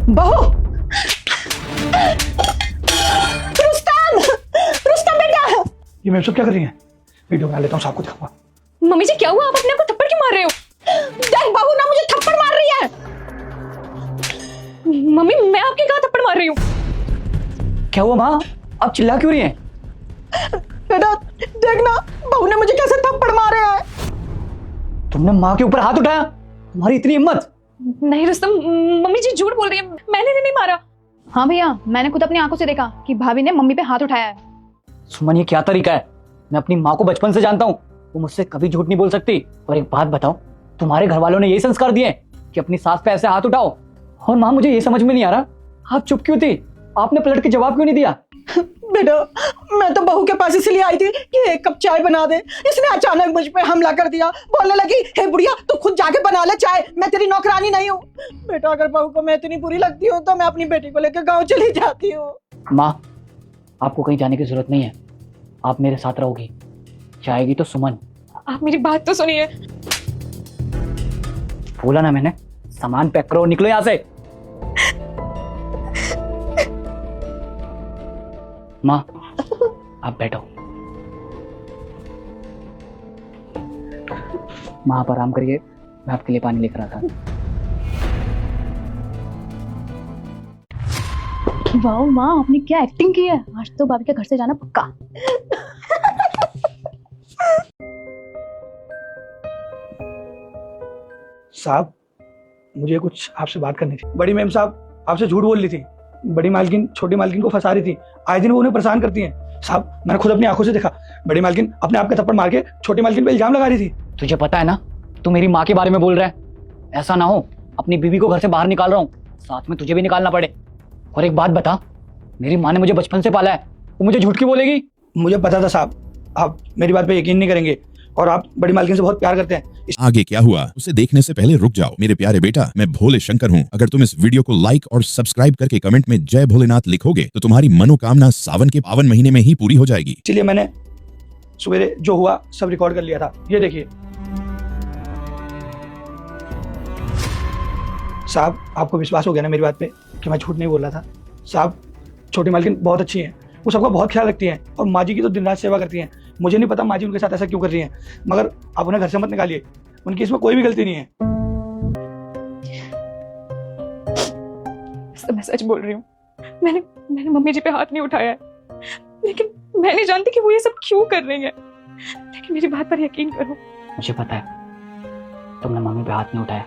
बहू, रुस्तम, रुस्तम बेटा। ये मैम सब क्या कर रही हैं? वीडियो बना लेता हूँ, साहब को दिखाऊंगा। मम्मी जी क्या हुआ, आप अपने आप को थप्पड़ क्यों मार रहे हो? देख बहू ना मुझे थप्पड़ मार रही है। मम्मी मैं आपके कहाँ थप्पड़ मार रही हूँ? क्या हुआ माँ, आप चिल्ला क्यों रही हैं? बेटा देखना बहू ने मुझे कैसे थप्पड़ मारे है। तुमने माँ के ऊपर हाथ उठाया, तुम्हारी इतनी हिम्मत? नहीं रुस्तम, मम्मी जी झूठ बोल रही है, मैंने नहीं मारा। हाँ भैया, मैंने खुद अपनी आंखों से देखा कि भाभी ने मम्मी पे हाथ उठाया है। सुमन ये क्या तरीका है? मैं अपनी माँ को बचपन से जानता हूँ, वो मुझसे कभी झूठ नहीं बोल सकती। और एक बात बताओ, तुम्हारे घर वालों ने यही संस्कार दिए कि अपनी सास पे ऐसे हाथ उठाओ? और माँ मुझे ये समझ में नहीं आ रहा, आप चुप क्यों थी? आपने पलट के जवाब क्यों नहीं दिया? बेटा मैं तो बहू के पास इसलिए आई थी कि एक कप चाय बना दे। इसने अचानक मुझ पे हमला कर दिया, बोलने लगी हे बुढ़िया तू खुद जाके बना ले चाय, मैं तेरी नौकरानी नहीं हूँ। बेटा अगर बहू को मैं इतनी बुरी लगती हूँ तो मैं अपनी बेटी को लेकर गाँव चली जाती हूँ। माँ आपको कहीं जाने की जरूरत नहीं है, आप मेरे साथ रहोगी। जाएगी तो सुमन। आप मेरी बात तो सुनिए। बोला ना मैंने, सामान पैक करो, निकलो यहाँ से। माँ आप बैठो। माँ आप आराम करिए, मैं आपके लिए पानी लेकर आता हूँ। वाह माँ, आपने क्या एक्टिंग की है। आज तो भाभी के घर से जाना पक्का। साहब मुझे कुछ आपसे बात करनी थी। बड़ी मैम साहब आपसे झूठ बोल रही थी, बड़ी मालकिन छोटी मालकिन को फंसा रही थी, आए दिन वो उन्हें परेशान करती हैं। साहब मैंने खुद अपनी आंखों से देखा, बड़ी मालकिन अपने आप के थप्पड़ मार के छोटी मालकिन पे इल्जाम लगा रही थी। तुझे पता है ना, तू मेरी माँ के बारे में बोल रहा है। ऐसा ना हो अपनी बीवी को घर से बाहर निकाल रहा हूँ, साथ में तुझे भी निकालना पड़े। और एक बात बता, मेरी माँ ने मुझे बचपन से पाला है, वो मुझे झूठ क्यों बोलेगी? मुझे पता था साहब, आप मेरी बात पे यकीन नहीं करेंगे और आप बड़ी मालकिन से बहुत प्यार करते हैं। आगे क्या हुआ उसे देखने से पहले रुक जाओ। मेरे प्यारे बेटा, मैं भोले शंकर हूँ। अगर तुम इस वीडियो को लाइक और सब्सक्राइब करके कमेंट में जय भोलेनाथ लिखोगे तो तुम्हारी मनोकामना सावन के पावन महीने में ही पूरी हो जाएगी। इसलिए मैंने सवेरे जो हुआ सब रिकॉर्ड कर लिया था, ये देखिए। साहब आपको विश्वास हो गया ना मेरी बात पे कि मैं झूठ नहीं बोल रहा था। साहब छोटी मालकिन बहुत अच्छी हैं, वो सबका बहुत ख्याल रखती हैं और माँ जी की तो दिन रात सेवा करती हैं। मुझे नहीं पता माँ जी उनके साथ ऐसा क्यों कर रही हैं, मगर आप उन्हें घर से मत निकालिए, उनकी इसमें कोई भी गलती नहीं है। मैं सच बोल रही हूँ, मैंने मम्मी जी पे हाथ नहीं उठाया है, लेकिन मैं नहीं जानती कि वो ये सब क्यों कर रही है। लेकिन मेरी बात पर यकीन करो। मुझे पता है तुमने मम्मी पे हाथ नहीं उठाया,